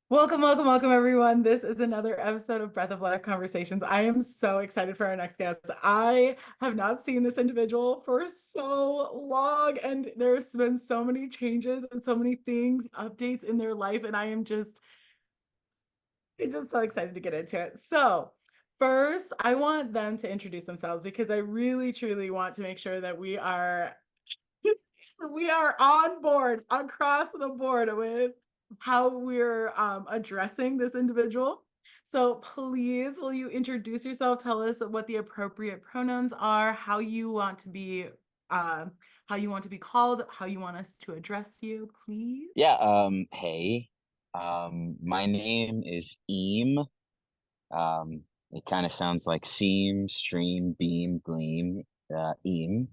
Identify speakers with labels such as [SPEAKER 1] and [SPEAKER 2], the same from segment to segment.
[SPEAKER 1] Welcome, welcome, welcome, everyone. This is another episode of Breath of Life Conversations. I am so excited for our next guest. I have not seen this individual for so long, and there's been so many changes and so many things, updates in their life, and I'm just so excited to get into it. So, first, I want them to introduce themselves because I really, truly want to make sure that we are on board across the board with how we're addressing this individual. So please, will you introduce yourself? Tell us what the appropriate pronouns are, um, how you want to be called, how you want us to address you, please.
[SPEAKER 2] Yeah, hey. My name is Eam. It kind of sounds like seam, stream, beam, gleam, Eam.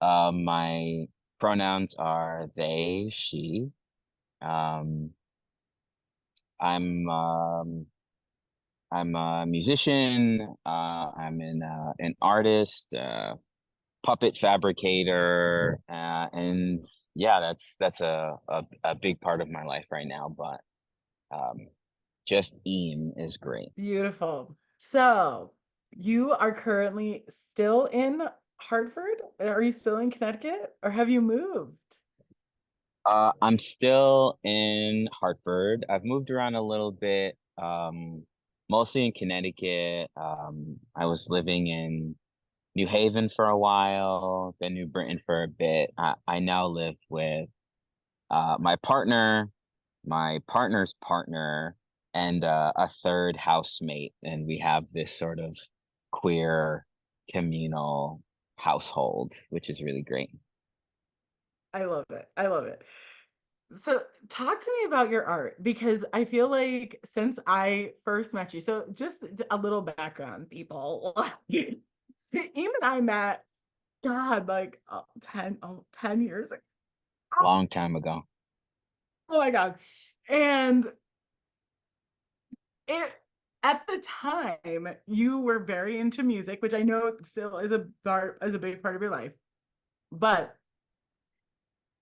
[SPEAKER 2] My pronouns are they, she. Um, I'm I'm a musician, an artist, puppet fabricator, and yeah, that's a big part of my life right now, but um just Eam is great.
[SPEAKER 1] Beautiful. So you are currently still in Hartford? Are you still in Connecticut or have you moved?
[SPEAKER 2] I'm still in Hartford. I've moved around a little bit, mostly in Connecticut. I was living in New Haven for a while, then New Britain for a bit. I now live with my partner, my partner's partner, and a third housemate, and we have this sort of queer communal household, which is really great.
[SPEAKER 1] I love it. I love it. So, talk to me about your art because I feel like since I first met you, so just a little background, people. Em and I met, God, like 10 years ago.
[SPEAKER 2] Long time ago.
[SPEAKER 1] Oh my God. And it, at the time, you were very into music, which I know still is a big part of your life. But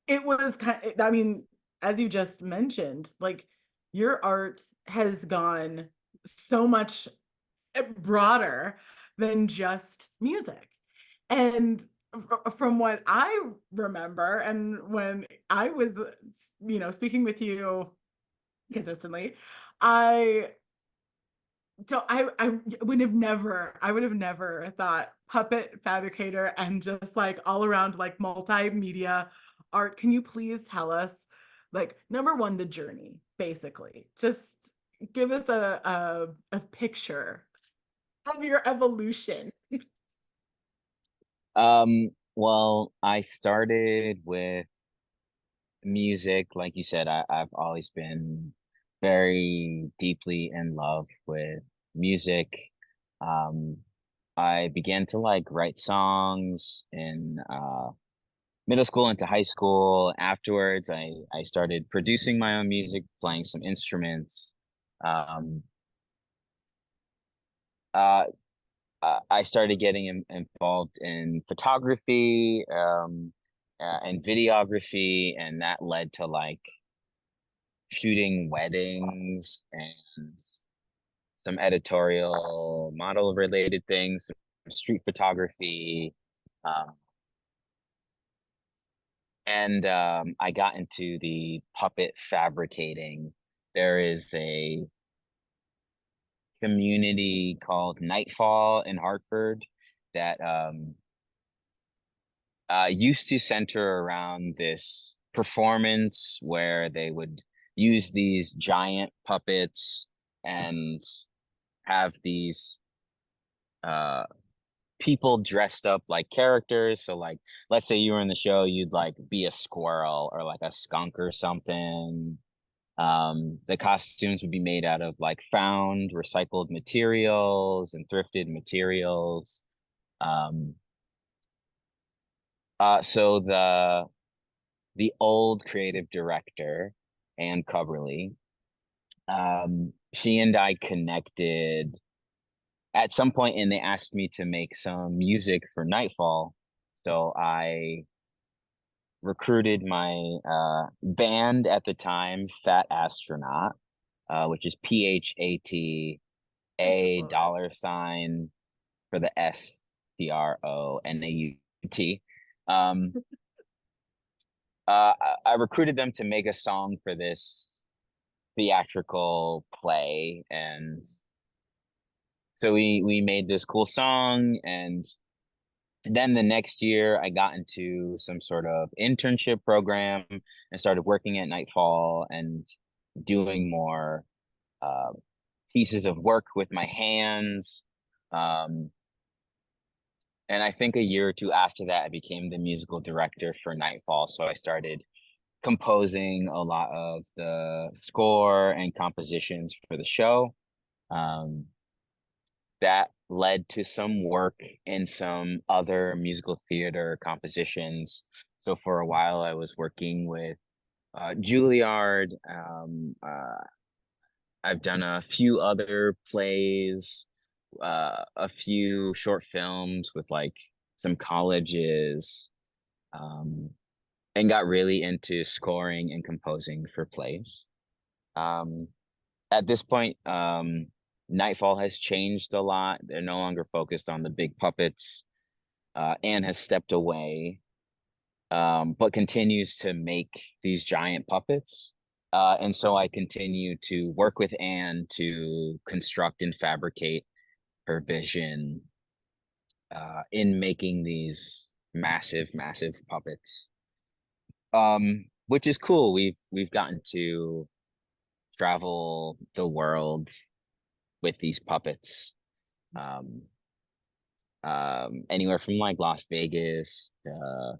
[SPEAKER 1] it was I mean, as you just mentioned, like your art has gone so much broader than just music. And from what I remember, and when I was, speaking with you consistently, I I would have never thought puppet fabricator and just like all around like multimedia art. Can you please tell us, like, number one, the journey, basically? Just give us a picture of your evolution.
[SPEAKER 2] Well, I started with music. Like you said, I've always been very deeply in love with music. Um, I began to like write songs in middle school into high school. Afterwards, I started producing my own music, playing some instruments. Um, uh, I started getting involved in photography, and videography, and that led to like shooting weddings and some editorial model related things, some street photography. Um, and I got into the puppet fabricating. There is a community called Nightfall in Hartford that used to center around this performance where they would use these giant puppets and have these uh people dressed up like characters. So like let's say you were in the show, you'd like be a squirrel or like a skunk or something. The costumes would be made out of like found recycled materials and thrifted materials. Um, so the old creative director, Anne Coverly, she and I connected at some point, and they asked me to make some music for Nightfall. So I recruited my band at the time, Fat Astronaut, which is
[SPEAKER 1] That's
[SPEAKER 2] PHAT
[SPEAKER 1] adorable.
[SPEAKER 2] $ for the STRONAUT. Um, I recruited them to make a song for this theatrical play, and so we made this cool song. And then the next year, I got into some sort of internship program and started working at Nightfall and doing more uh, pieces of work with my hands. Um, and I think a year or two after that, I became the musical director for Nightfall. So I started composing a lot of the score and compositions for the show. Um, that led to some work in some other musical theater compositions. So for a while, I was working with Juilliard. I've done a few other plays, a few short films with like some colleges, um, and got really into scoring and composing for plays. Um, at this point, Nightfall has changed a lot. They're no longer focused on the big puppets. Anne has stepped away, but continues to make these giant puppets. And so I continue to work with Anne to construct and fabricate her vision in making these massive, massive puppets. Which is cool. We've gotten to travel the world with these puppets. Um, Anywhere from like Las Vegas to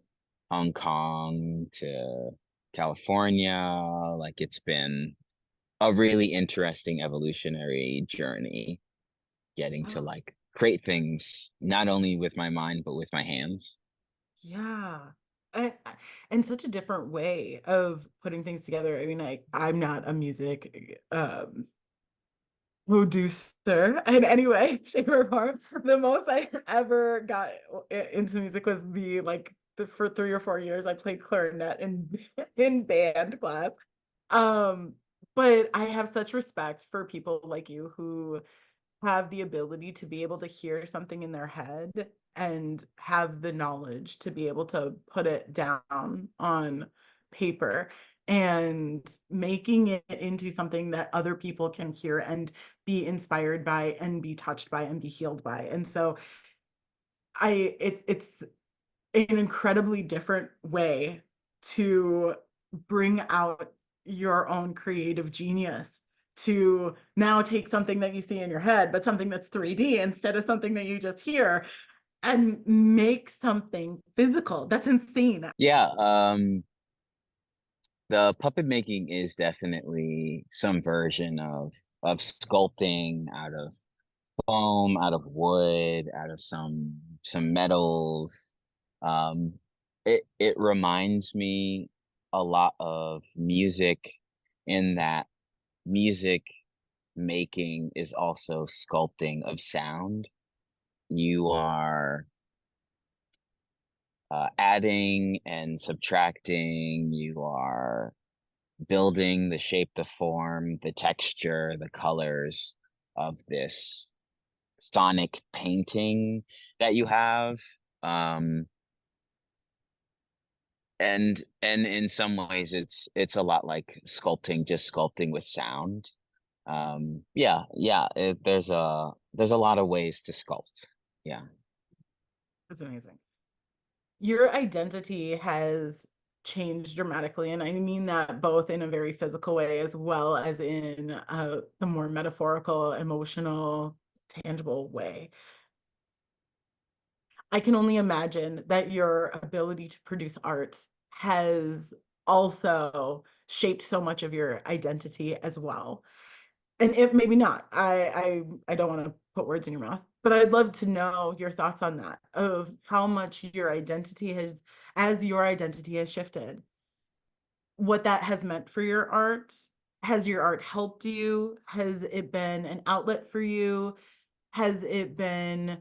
[SPEAKER 2] Hong Kong to California. Like it's been a really interesting evolutionary journey getting to
[SPEAKER 1] Oh,
[SPEAKER 2] like create things not only with my mind but with my hands.
[SPEAKER 1] yeah. And, and such a different way of putting things together. I mean, I'm not a music producer in any way, shape, or form. The most I ever got into music was for 3 or 4 years I played clarinet in band class. Um, but I have such respect for people like you who have the ability to be able to hear something in their head and have the knowledge to be able to put it down on paper and making it into something that other people can hear and be inspired by and be touched by and be healed by. And so it's an incredibly different way to bring out your own creative genius, to now take something that you see in your head, but something that's 3D instead of something that you just hear, and make something physical. That's insane.
[SPEAKER 2] Yeah, the puppet making is definitely some version of sculpting out of foam, out of wood, out of some metals. Um, it reminds me a lot of music in that music making is also sculpting of sound. You are adding and subtracting. You are building the shape, the form, the texture, the colors of this sonic painting that you have. Um, and in some ways it's a lot like sculpting, just sculpting with sound. There's a lot of ways to sculpt. Yeah.
[SPEAKER 1] It's amazing. Your identity has changed dramatically, and I mean that both in a very physical way as well as in the more metaphorical, emotional, tangible way. I can only imagine that your ability to produce art has also shaped so much of your identity as well. And it maybe not. I don't want to put words in your mouth, but I'd love to know your thoughts on that, of how much your identity has, as your identity has shifted, what that has meant for your art. Has your art helped you? Has it been an outlet for you? Has it been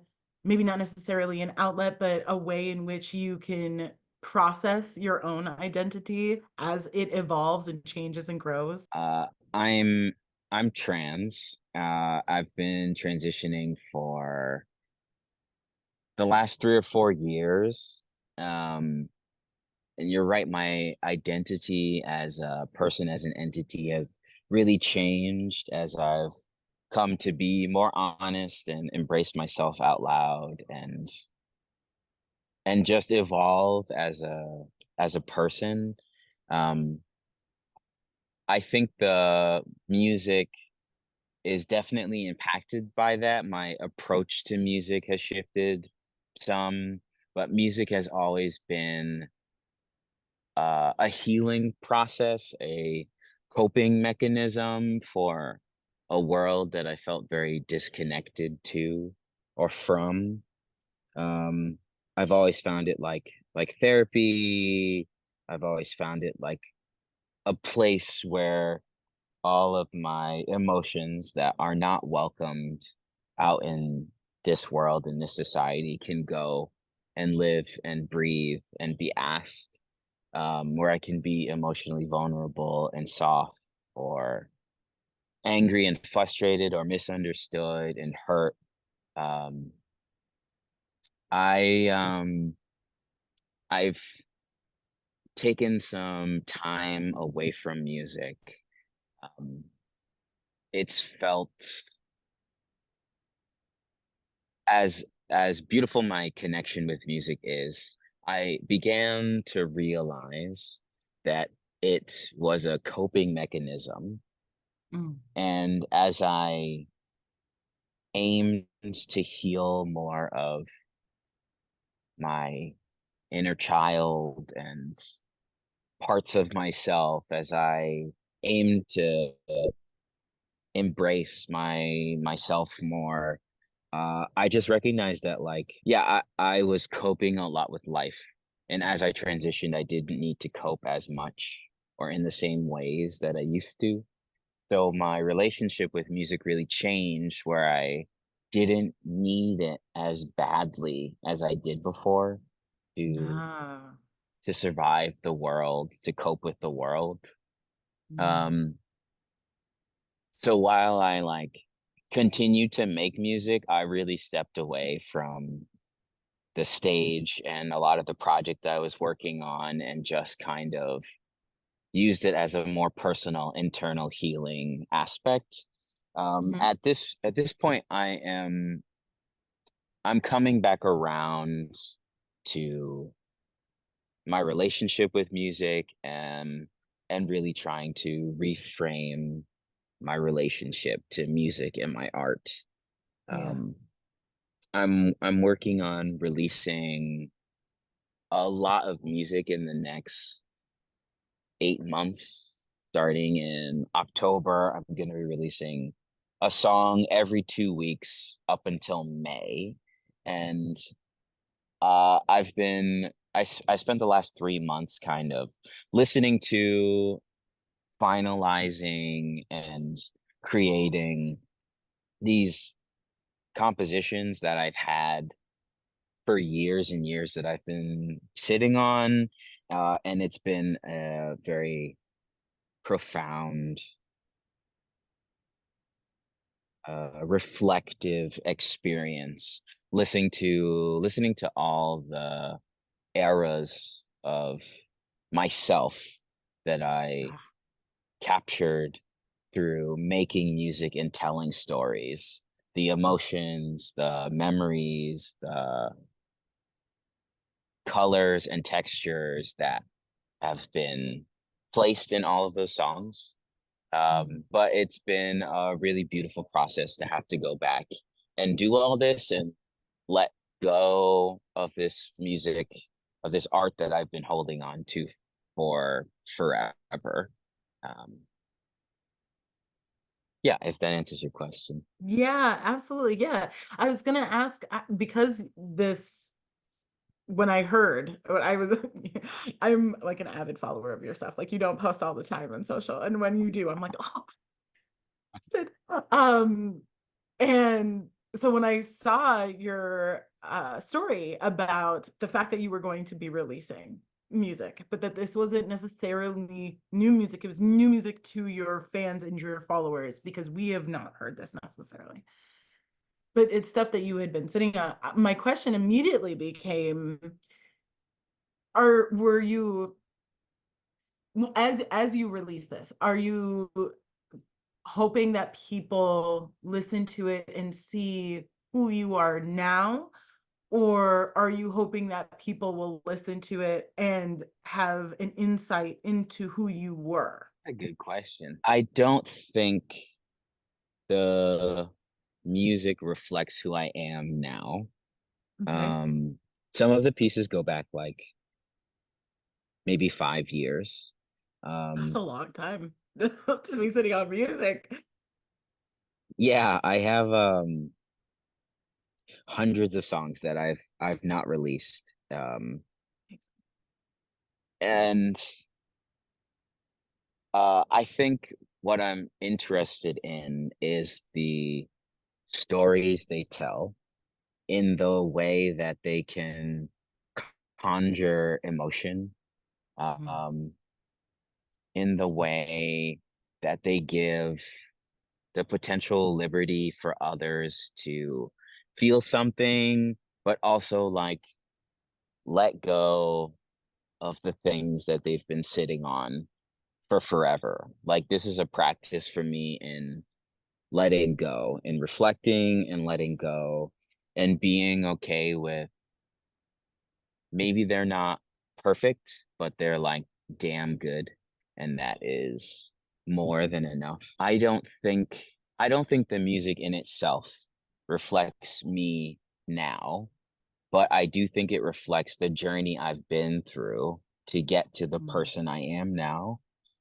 [SPEAKER 1] maybe not necessarily an outlet, but a way in which you can process your own identity as it evolves and changes and grows?
[SPEAKER 2] Uh, I'm I'm trans. I've been transitioning for the last 3 or 4 years. Um, and you're right, my identity as a person, as an entity, has really changed as I've come to be more honest and embrace myself out loud and just evolve as a person. Um, I think the music is definitely impacted by that. My approach to music has shifted some, but music has always been a healing process, a coping mechanism for a world that I felt very disconnected to or from. Um, I've always found it like therapy. I've always found it like a place where all of my emotions that are not welcomed out in this world, in this society, can go and live and breathe and be asked, where I can be emotionally vulnerable and soft, or angry and frustrated, or misunderstood and hurt. Um, I I've taken some time away from music. Um, it's felt as beautiful my connection with music is, I began to realize that it was a coping mechanism.
[SPEAKER 1] Mm,
[SPEAKER 2] And as I aimed to heal more of my inner child and parts of myself, as I aimed to embrace myself more, I just recognized that, like, yeah, I was coping a lot with life. And as I transitioned, I didn't need to cope as much or in the same ways that I used to. So my relationship with music really changed, where I didn't need it as badly as I did before to
[SPEAKER 1] ah,
[SPEAKER 2] to survive the world, to cope with the world.
[SPEAKER 1] mm,
[SPEAKER 2] Um, so while I like continued to make music, I really stepped away from the stage and a lot of the project that I was working on, and just kind of used it as a more personal internal healing aspect.
[SPEAKER 1] mhm,
[SPEAKER 2] At this point, I'm coming back around to my relationship with music, and really trying to reframe my relationship to music and my art.
[SPEAKER 1] yeah,
[SPEAKER 2] Um, I'm working on releasing a lot of music in the next 8 months. Starting in October, I'm going to be releasing a song every 2 weeks up until May. And I spent the last 3 months kind of listening to, finalizing, and creating these compositions that I've had for years and years, that I've been sitting on. And it's been a very profound, reflective experience, listening to all the eras of myself that I
[SPEAKER 1] ah,
[SPEAKER 2] captured through making music and telling stories, the emotions, the memories, the colors and textures that have been placed in all of those songs.
[SPEAKER 1] mm,
[SPEAKER 2] But it's been a really beautiful process to have to go back and do all this and let go of this music, of this art that I've been holding on to for forever. Um, yeah, if that answers your question.
[SPEAKER 1] yeah, absolutely, yeah. I was gonna ask, because this when I heard when I was I'm like an avid follower of your stuff, like, you don't post all the time on social, and when you do, I'm like, "Oh, posted." Um, and So when I saw your story about the fact that you were going to be releasing music, but that this wasn't necessarily new music, it was new music to your fans and your followers, because we have not heard this necessarily. But it's stuff that you had been sitting on. My question immediately became, are were you, as you release this, are you hoping that people listen to it and see who you are now? Or are you hoping that people will listen to it and have an insight into who you were?
[SPEAKER 2] A good question. I don't think the music reflects who I am now.
[SPEAKER 1] Okay.
[SPEAKER 2] Um, some of the pieces go back like maybe 5 years.
[SPEAKER 1] That's
[SPEAKER 2] Um,
[SPEAKER 1] a long time to be sitting on music.
[SPEAKER 2] yeah, I have hundreds of songs that I've not released. And I think what I'm interested in is the stories they tell in the way that they can conjure emotion,
[SPEAKER 1] Mhm.
[SPEAKER 2] um, in the way that they give the potential liberty for others to feel something, but also like let go of the things that they've been sitting on for forever. Like this is a practice for me in letting go and reflecting and letting go and being okay with maybe they're not perfect, but they're like damn good. And that is more than enough. I don't think the music in itself reflects me now, but I do think it reflects the journey I've been through to get to the
[SPEAKER 1] Mhm.
[SPEAKER 2] person I am now.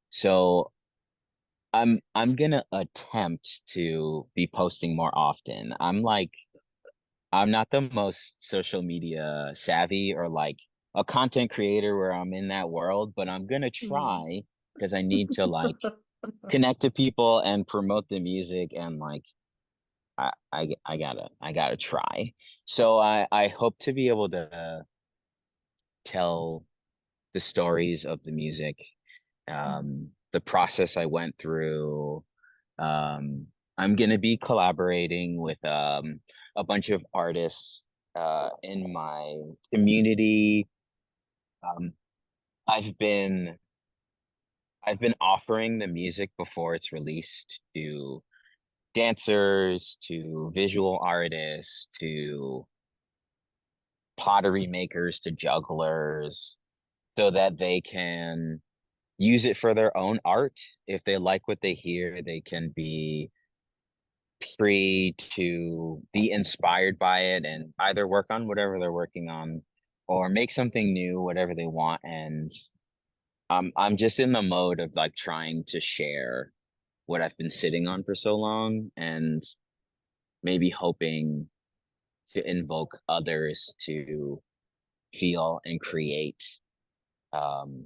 [SPEAKER 2] So I'm gonna attempt to be posting more often. I'm not the most social media savvy or like a content creator where I'm in that world, but I'm gonna
[SPEAKER 1] Mhm.
[SPEAKER 2] try because I need to like connect to people and promote the music and like I gotta try. So I hope to be able to tell the stories of the music, the process I went through. I'm gonna be collaborating with a bunch of artists in my community. Um, I've been I've been offering the music before it's released to dancers, to visual artists, to pottery makers, to jugglers, so that they can use it for their own art. If they like what they hear, they can be free to be inspired by it and either work on whatever they're working on or make something new, whatever they want. And I'm just in the mode of like trying to share what I've been sitting on for so long and maybe hoping to invoke others to feel and create. Um,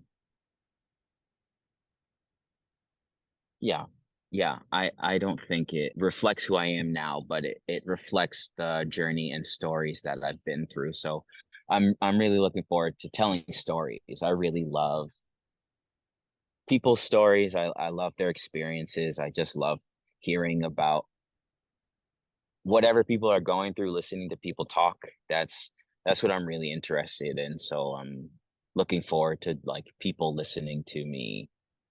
[SPEAKER 2] yeah. Yeah, I don't think it reflects who I am now, but it reflects the journey and stories that I've been through. So I'm really looking forward to telling stories. I really love people's stories. I love their experiences. I just love hearing about whatever people are going through, listening to people talk. That's what I'm really interested in. So I'm looking forward to like people listening to me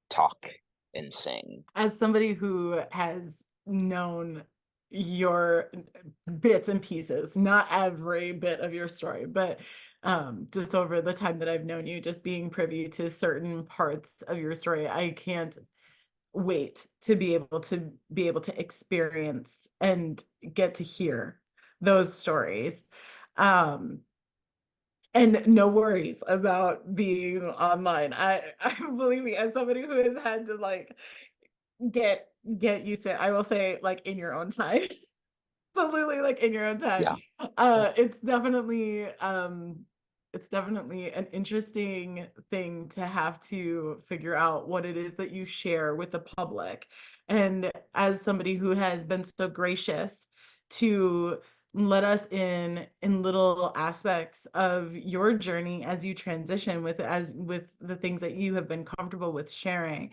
[SPEAKER 2] talk and sing.
[SPEAKER 1] As somebody who has known your bits and pieces, not every bit of your story, but just over the time that I've known you, just being privy to certain parts of your story, I can't wait to be able to experience and get to hear those stories. Um, and no worries about being online. I believe me, as somebody who has had to like get get used to it, I will say like in your own time. Absolutely, like in your own time.
[SPEAKER 2] Yeah. Yeah.
[SPEAKER 1] It's definitely an interesting thing to have to figure out what it is that you share with the public. And as somebody who has been so gracious to let us in little aspects of your journey as you transition with the things that you have been comfortable with sharing.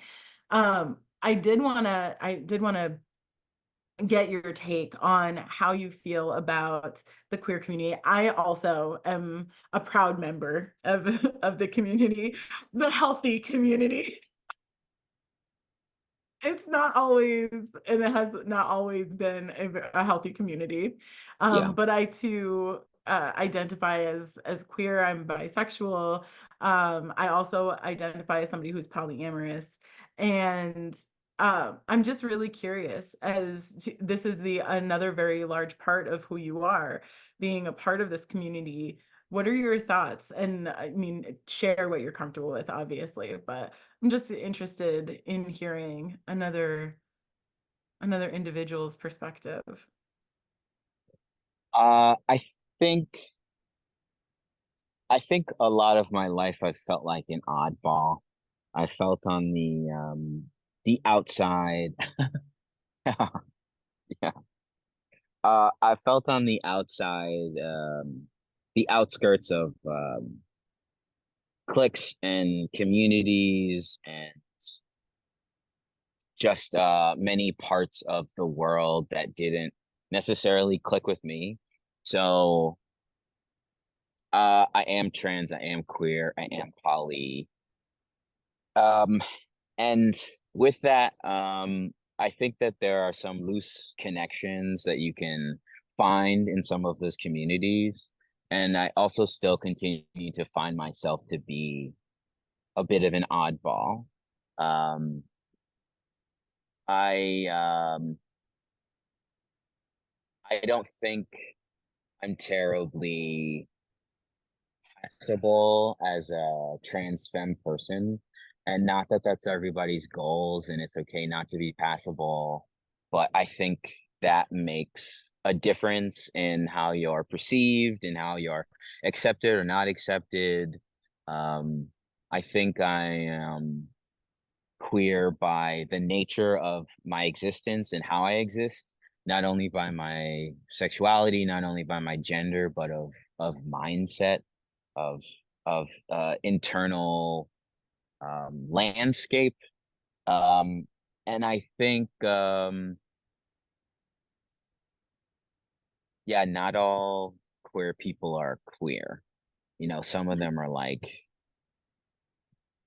[SPEAKER 1] I did want to get your take on how you feel about the queer community. I also am a proud member of of the community, the healthy community. It's not always, and it has not always been a healthy community.
[SPEAKER 2] Yeah.
[SPEAKER 1] But I too identify as queer. I'm bisexual. I also identify as somebody who's polyamorous, and I'm just really curious as to, this is the another very large part of who you are, being a part of this community. What are your thoughts? And I mean, share what you're comfortable with, obviously, but I'm just interested in hearing another individual's perspective.
[SPEAKER 2] I think I think a lot of my life I felt like an oddball. I felt on the outside. Yeah. I felt on the outskirts of cliques and communities and just many parts of the world that didn't necessarily click with me. So I am trans, I am queer, I am poly. Um, and with that, I think that there are some loose connections that you can find in some of those communities. And I also still continue to find myself to be a bit of an oddball. Um, I I don't think I'm terribly acceptable as a trans femme person. And not that that's everybody's goals and it's okay not to be passable, but I think that makes a difference in how you're perceived and how you're accepted or not accepted. Um, I think I am queer by the nature of my existence and how I exist, not only by my sexuality, not only by my gender, but of mindset, of internal landscape. And I think yeah, not all queer people are queer. You know, some of them are like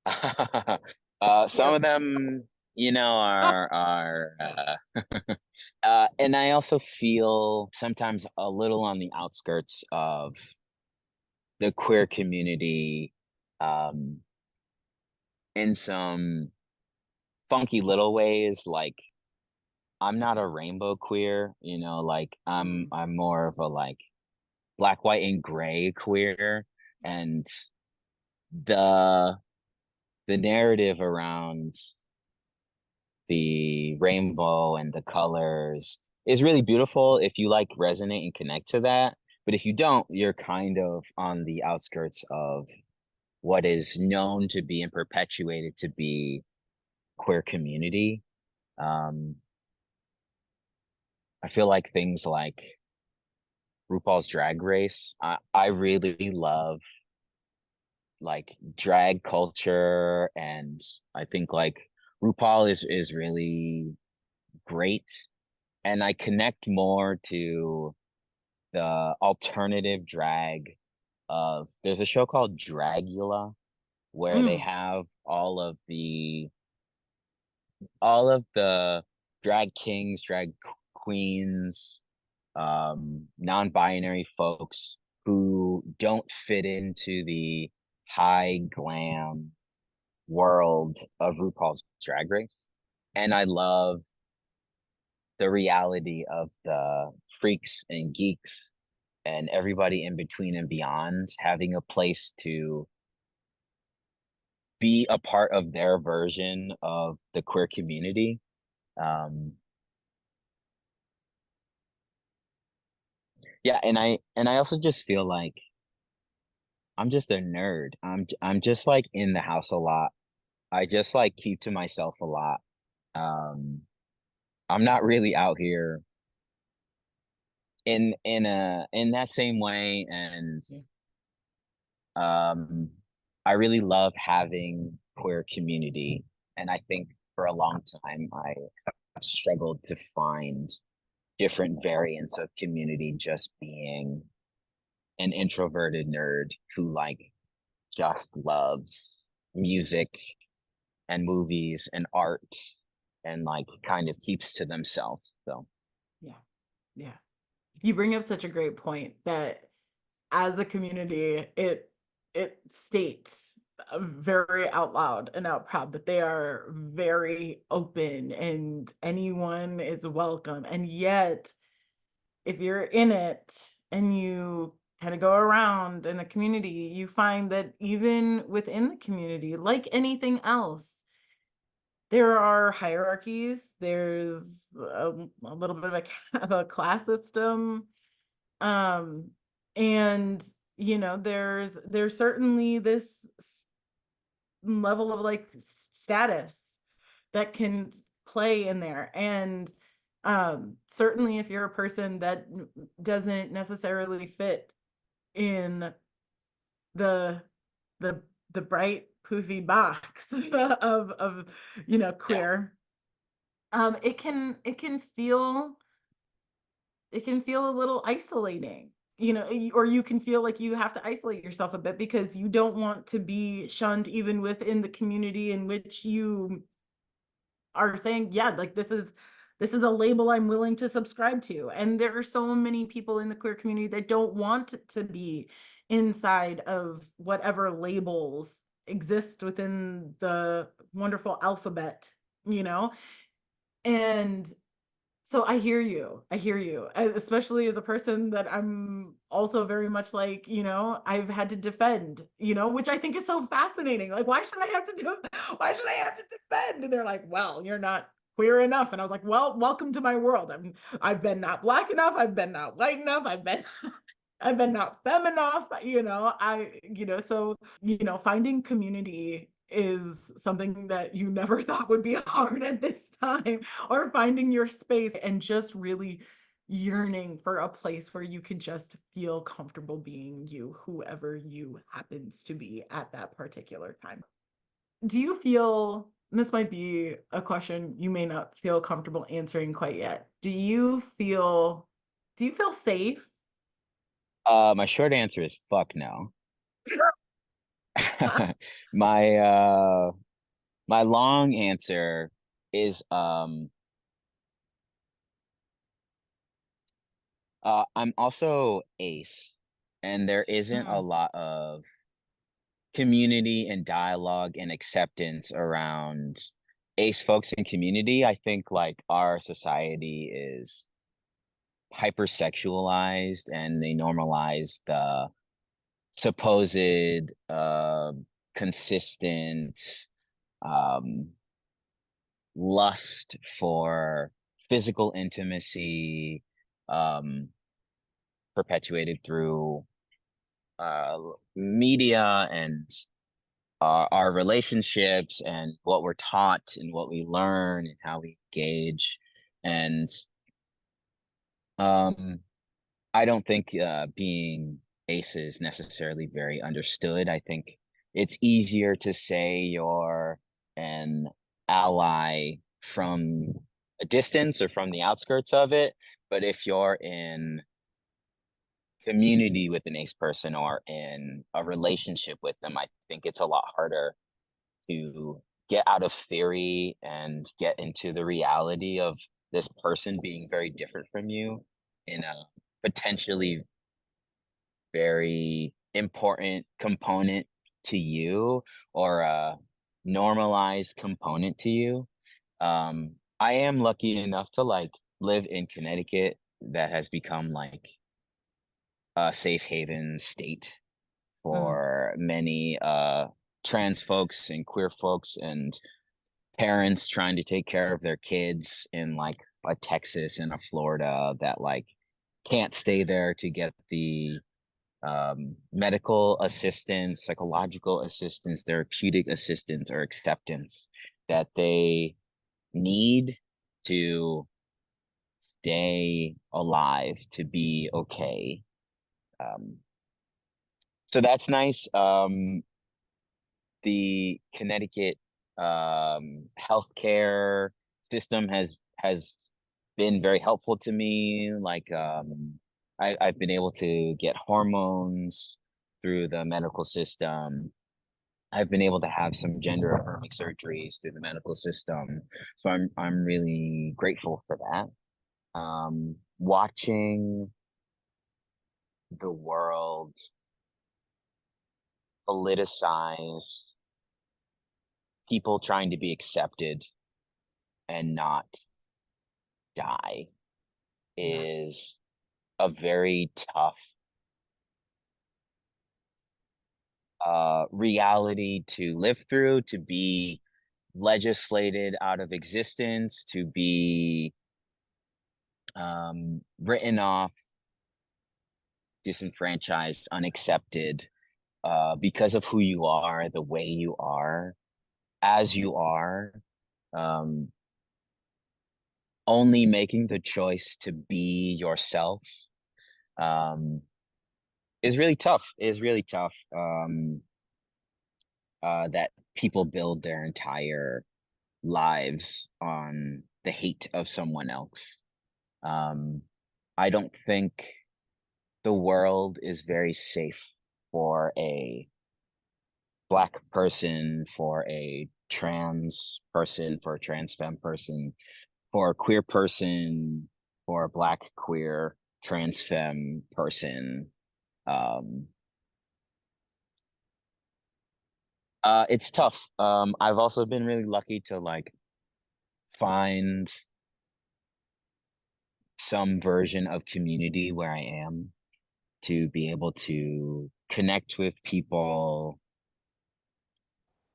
[SPEAKER 2] some
[SPEAKER 1] Yep.
[SPEAKER 2] of them, you know, and I also feel sometimes a little on the outskirts of the queer community, um, in some funky little ways. Like I'm not a rainbow queer, you know, like
[SPEAKER 1] Mm.
[SPEAKER 2] I'm more of a like black, white, and gray queer, and the the narrative around the rainbow and the colors is really beautiful if you like resonate and connect to that. But if you don't, you're kind of on the outskirts of what is known to be and perpetuated to be queer community. Um, I feel like things like RuPaul's Drag Race, I really love like drag culture, and I think like RuPaul is really great, and I connect more to the alternative drag of there's a show called Dragula where they
[SPEAKER 1] Mm.
[SPEAKER 2] have all of the drag kings, drag queens, non-binary folks who don't fit into the high glam world of RuPaul's Drag Race. And I love the reality of the freaks and geeks and everybody in between and beyond having a place to be a part of their version of the queer community. Um, yeah, and I also just feel like I'm just a nerd. I'm just like in the house a lot. I just like keep to myself a lot. Um, I'm not really out here in that same way, and
[SPEAKER 1] Yeah.
[SPEAKER 2] um I really love having queer community, and I think for a long time I have struggled to find different variants of community, just being an introverted nerd who like just loves music and movies and art and like kind of keeps to themselves. So
[SPEAKER 1] Yeah. Yeah. You bring up such a great point that as a community, it states very out loud and out proud that they are very open and anyone is welcome. And yet, if you're in it and you kind of go around in the community, you find that even within the community, like anything else, there are hierarchies. There's a little bit of of a class system, um, and there's certainly this level of like status that can play in there, and certainly if you're a person that doesn't necessarily fit in the the the bright poofy box of
[SPEAKER 2] yeah,
[SPEAKER 1] queer, it can feel a little isolating, or you can feel like you have to isolate yourself a bit because you don't want to be shunned even within the community in which you are saying, yeah, like this is a label I'm willing to subscribe to. And there are so many people in the queer community that don't want to be inside of whatever labels exist within the wonderful alphabet, you know? And so I hear you. I hear you. Especially as a person that I'm also very much like, I've had to defend, which I think is so fascinating. Like, why should I have to do why should I have to defend? And they're like, well, you're not queer enough. And I was like, well, welcome to my world. I've been not black enough, I've been not white enough, I've been not femme enough, so, finding community is something that you never thought would be hard at this time, or finding your space and just really yearning for a place where you can just feel comfortable being you, whoever you happens to be at that particular time. Do you feel, and this might be a question you may not feel comfortable answering quite yet. Do you feel safe?
[SPEAKER 2] my short answer is fuck no. my my long answer is I'm also ace, and there isn't a
[SPEAKER 1] Mm,
[SPEAKER 2] lot of community and dialogue and acceptance around ace folks in community. I think like our society is hypersexualized, and they normalize the supposed consistent um lust for physical intimacy, um perpetuated through uh media and our relationships and what we're taught and what we learn and how we engage. And um I don't think being ace is necessarily very understood. I think it's easier to say you're an ally from a distance or from the outskirts of it. But if you're in community with an ace person or in a relationship with them, I think it's a lot harder to get out of theory and get into the reality of this person being very different from you in a potentially very important component to you, or a normalized component to you. I am lucky enough to like live in Connecticut, that has become like a safe haven state
[SPEAKER 1] mm,
[SPEAKER 2] for many trans folks and queer folks and parents trying to take care of their kids in like a Texas and a Florida that like can't stay there to get the medical assistance, psychological assistance, therapeutic assistance, or acceptance that they need to stay alive, to be okay. Um, so that's nice. The Connecticut healthcare system has been very helpful to me. Like I've been able to get hormones through the medical system. I've been able to have some gender affirming surgeries through the medical system. So I'm really grateful for that. Watching the world politicize, people trying to be accepted and not die
[SPEAKER 1] Yeah.
[SPEAKER 2] is a very tough reality to live through, to be legislated out of existence, to be written off, disenfranchised, unaccepted, because of who you are, the way you are, as you are. Um, Only making the choice to be yourself um, is really tough. Is really tough. That people build their entire lives on the hate of someone else. Um, I don't think the world is very safe for a Black person, for a trans person, for a trans femme person, for a queer person, for a Black queer trans femme person. Um, it's tough. I've also been really lucky to like find some version of community where I am, to be able to connect with people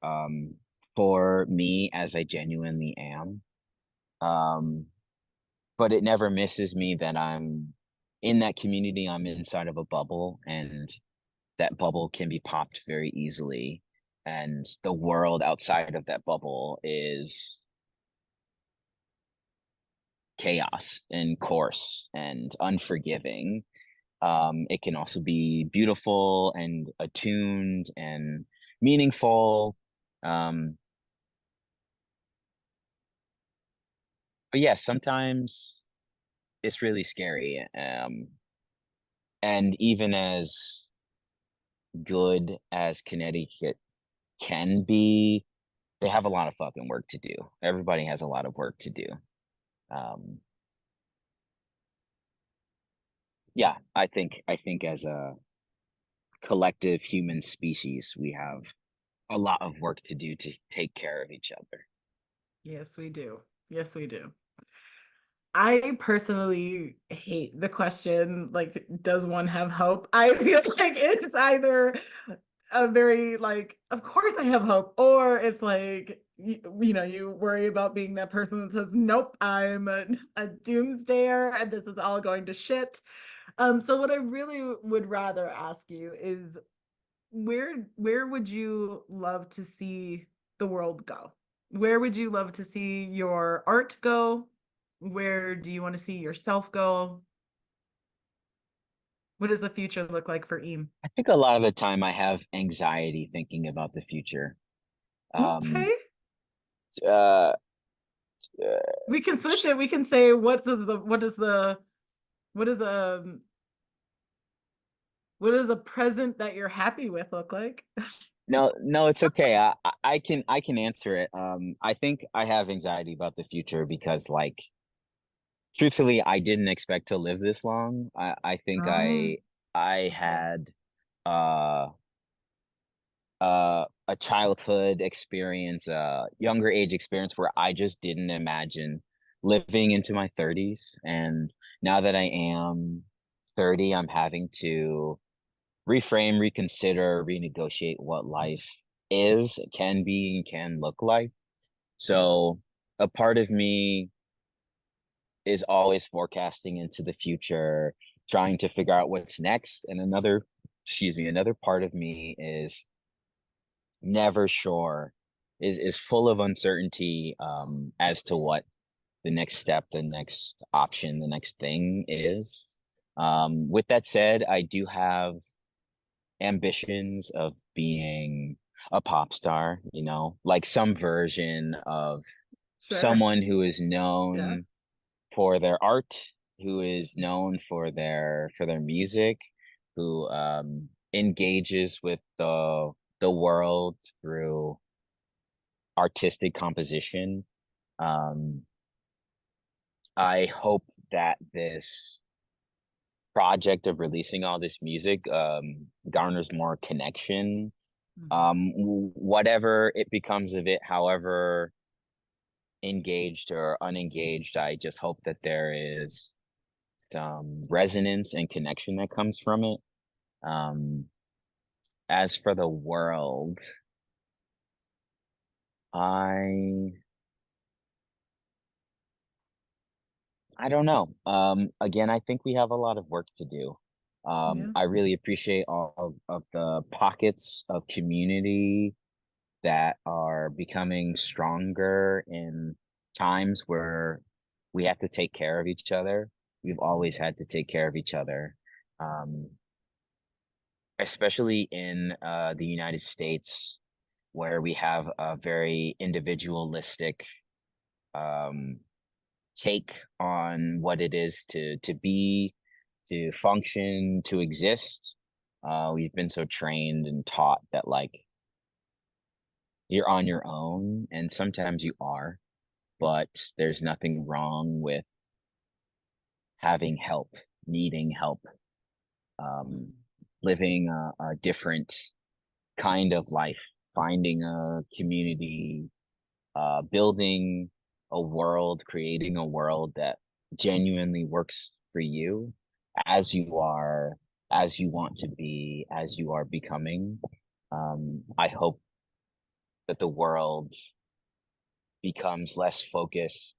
[SPEAKER 2] um, for me as I genuinely am. Um, but it never misses me that I'm in that community. I'm inside of a bubble, and that bubble can be popped very easily. And the world outside of that bubble is chaos and coarse and unforgiving. It can also be beautiful and attuned and meaningful. Um, but yeah, sometimes it's really scary. And even as good as Connecticut can be, they have a lot of fucking work to do. Everybody has a lot of work to do. Um, yeah, I think as a collective human species, we have a lot of work to do to take care of each other.
[SPEAKER 1] Yes, we do. Yes, we do. I personally hate the question, like, does one have hope? I feel like it's either a very like, of course I have hope, or it's like, you worry about being that person that says, nope, I'm a doomsdayer and this is all going to shit. So what I really would rather ask you is where would you love to see the world go? Where would you love to see your art go? Where do you want to see yourself go? What does the future look like for Eam?
[SPEAKER 2] I think a lot of the time I have anxiety thinking about the future. Um,
[SPEAKER 1] Okay,
[SPEAKER 2] uh,
[SPEAKER 1] we can switch it. We can say what is what does a present that you're happy with look like?
[SPEAKER 2] no, no, it's okay. I can answer it. I think I have anxiety about the future because, like, truthfully, I didn't expect to live this long. I think
[SPEAKER 1] Um,
[SPEAKER 2] I had uh a childhood experience, a younger age experience where I just didn't imagine living into my 30s. And now that I am 30, I'm having to reframe, reconsider, renegotiate what life is, can be, and can look like. So a part of me is always forecasting into the future, trying to figure out what's next. And another part of me is never sure, is full of uncertainty as to what the next step, the next option, the next thing is. With that said, I do have ambitions of being a pop star, like some version of
[SPEAKER 1] Sure.
[SPEAKER 2] someone who is
[SPEAKER 1] Yeah.
[SPEAKER 2] known for their art, who is known for their music, who engages with the world through artistic composition. Um, I hope that this project of releasing all this music garners more connection.
[SPEAKER 1] Mhm.
[SPEAKER 2] Whatever it becomes of it, however engaged or unengaged, I just hope that there is resonance and connection that comes from it. Um, as for the world, I I don't know. Again, I think we have a lot of work to do.
[SPEAKER 1] Yeah.
[SPEAKER 2] I really appreciate all of the pockets of community that are becoming stronger in times where we have to take care of each other. We've always had to take care of each other, um, especially in the United States, where we have a very individualistic um, take on what it is to be, to function, to exist. We've been so trained and taught that like you're on your own, and sometimes you are, but there's nothing wrong with having help, needing help, um,
[SPEAKER 1] Mhm.
[SPEAKER 2] living a different kind of life, finding a community, building a world, creating a world that genuinely works for you as you are, as you want to be, as you are becoming. I hope that the world becomes less focused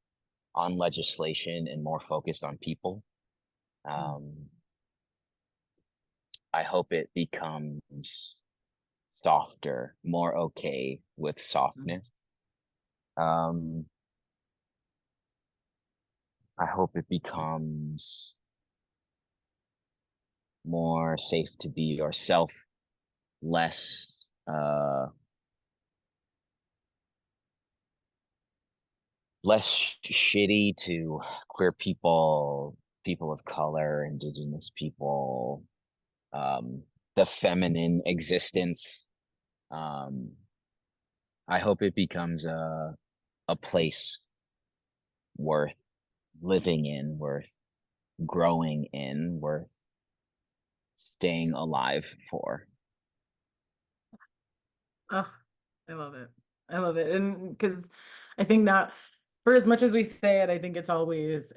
[SPEAKER 2] on legislation and more focused on people. Um, I hope it becomes softer, more okay with
[SPEAKER 1] Mhm.
[SPEAKER 2] softness. Um, I hope it becomes more safe to be yourself, less shitty to queer people, people of color, indigenous people, um, the feminine existence. Um, I hope it becomes a place worth living in, worth growing in, worth staying alive for.
[SPEAKER 1] Oh, I love it. I love it. And because I think not for as much as we say it, I think it always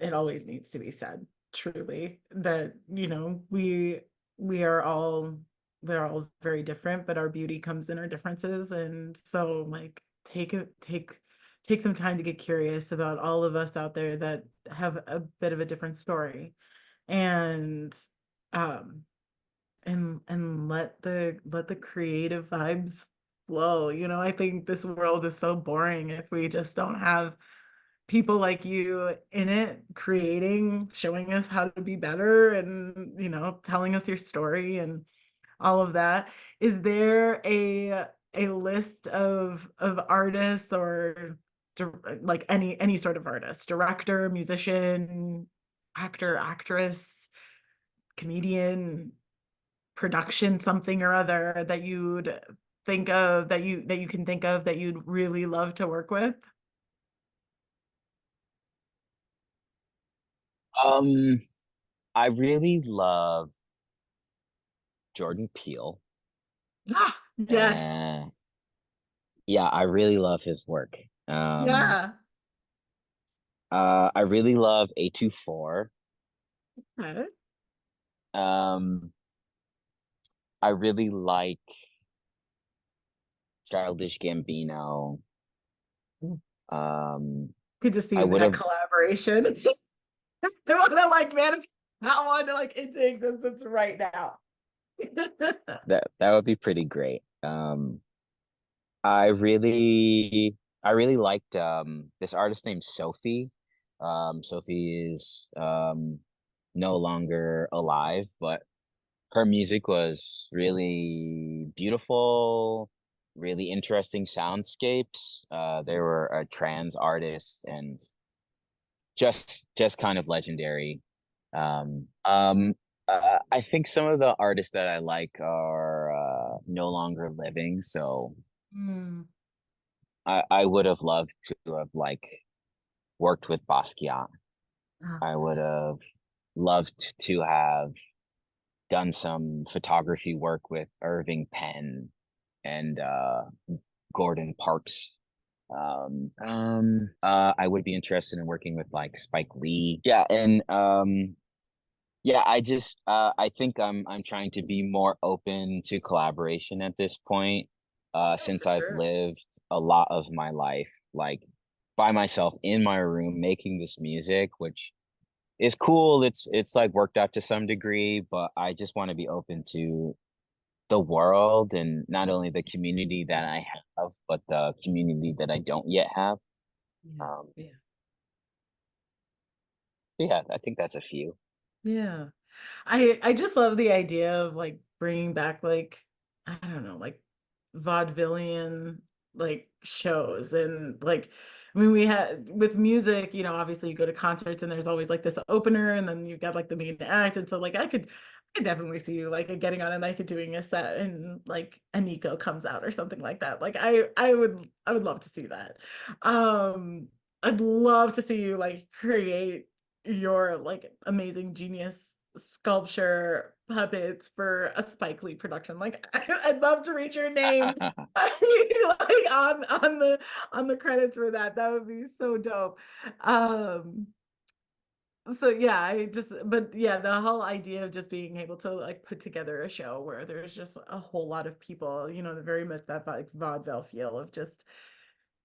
[SPEAKER 1] needs to be said, truly, that, we are all we're all very different, but our beauty comes in our differences. And so like take some time to get curious about all of us out there that have a bit of a different story. And um and let the creative vibes flow. I think this world is so boring if we just don't have people like you in it, creating, showing us how to be better, and telling us your story and all of that. Is there a list of artists, or like any sort of artist, director, musician, actor, actress, comedian, production, something or other, that you'd think of, that you can think of, that you'd really love to work with?
[SPEAKER 2] Um, I really love Jordan Peele.
[SPEAKER 1] Ah, yes.
[SPEAKER 2] And yeah, I really love his work. Um,
[SPEAKER 1] Yeah.
[SPEAKER 2] I really love A24.
[SPEAKER 1] Okay.
[SPEAKER 2] I really like Childish Gambino. Um,
[SPEAKER 1] Could just see
[SPEAKER 2] I would
[SPEAKER 1] that
[SPEAKER 2] have
[SPEAKER 1] collaboration. I want to like man I want to like into existence right now.
[SPEAKER 2] that would be pretty great. I really liked this artist named Sophie. Sophie is no longer alive, but her music was really beautiful, really interesting soundscapes. They were a trans artist and just kind of legendary. Um, um, I think some of the artists that I like are no longer living, so
[SPEAKER 1] Mm.
[SPEAKER 2] I would have loved to have like worked with Basquiat.
[SPEAKER 1] Oh,
[SPEAKER 2] I would have loved to have done some photography work with Irving Penn and Gordon Parks. I would be interested in working with like Spike Lee. Yeah, and yeah, I think I'm trying to be more open to collaboration at this point.
[SPEAKER 1] oh,
[SPEAKER 2] Since
[SPEAKER 1] for
[SPEAKER 2] I've
[SPEAKER 1] sure.
[SPEAKER 2] lived a lot of my life like by myself in my room making this music, which is cool. It's like worked out to some degree, but I just want to be open to the world and not only the community that I have, but the community that I don't yet have.
[SPEAKER 1] Yeah,
[SPEAKER 2] Um,
[SPEAKER 1] yeah,
[SPEAKER 2] yeah, I think that's a few.
[SPEAKER 1] yeah. I just love the idea of like bringing back like I don't know like vaudevillian like shows and like I mean we had with music you know obviously you go to concerts and there's always like this opener and then you've got like the main act and so like I could definitely see you like getting on and like doing a set and like Aniko comes out or something like that like I would love to see that um I'd love to see you like create your like amazing genius sculpture puppets for a Spike Lee production. Like I'd love to read your name like on the credits for that. That would be so dope. Um so yeah, I just but yeah, the whole idea of just being able to like put together a show where there's just a whole lot of people, you know, very much that like vaudeville feel of just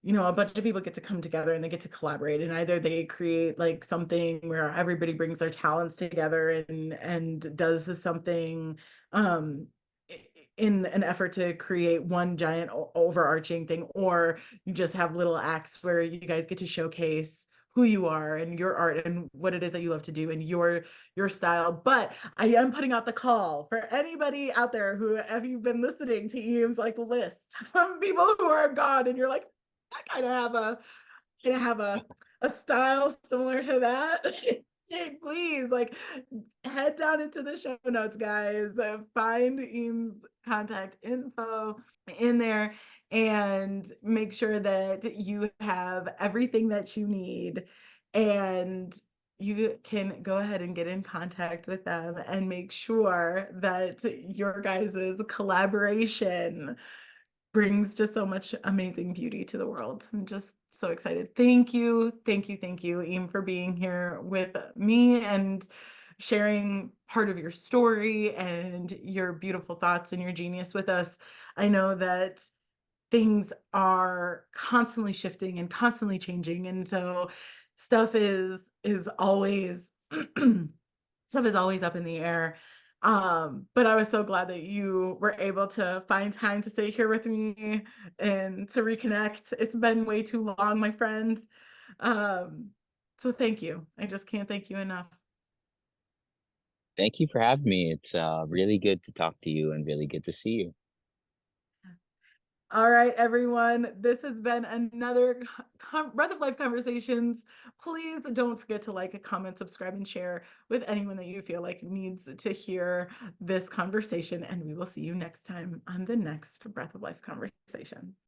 [SPEAKER 1] you know, a bunch of people get to come together and they get to collaborate and either they create like something where everybody brings their talents together and does something um in an effort to create one giant overarching thing or you just have little acts where you guys get to showcase who you are and your art and what it is that you love to do and your style. But I am putting out the call for anybody out there who have you been listening to Ian's like list from people who are gone and you're like I kind of have a style similar to that. Hey, please, like, head down into the show notes, guys. Find Eames' contact info in there and make sure that you have everything that you need. And you can go ahead and get in contact with them and make sure that your guys' collaboration brings just so much amazing beauty to the world. I'm just so excited. Thank you, thank you, thank you, Eam, for being here with me and sharing part of your story and your beautiful thoughts and your genius with us. I know that things are constantly shifting and constantly changing, and so stuff is always stuff is always up in the air. But I was so glad that you were able to find time to stay here with me and to reconnect. It's been way too long, my friend. Um, so thank you. I just can't thank you enough.
[SPEAKER 2] Thank you for having me. It's really good to talk to you and really good to see you.
[SPEAKER 1] All right, everyone. This has been another Breath of Life Conversations. Please don't forget to like, comment, subscribe, and share with anyone that you feel like needs to hear this conversation. And we will see you next time on the next Breath of Life Conversation.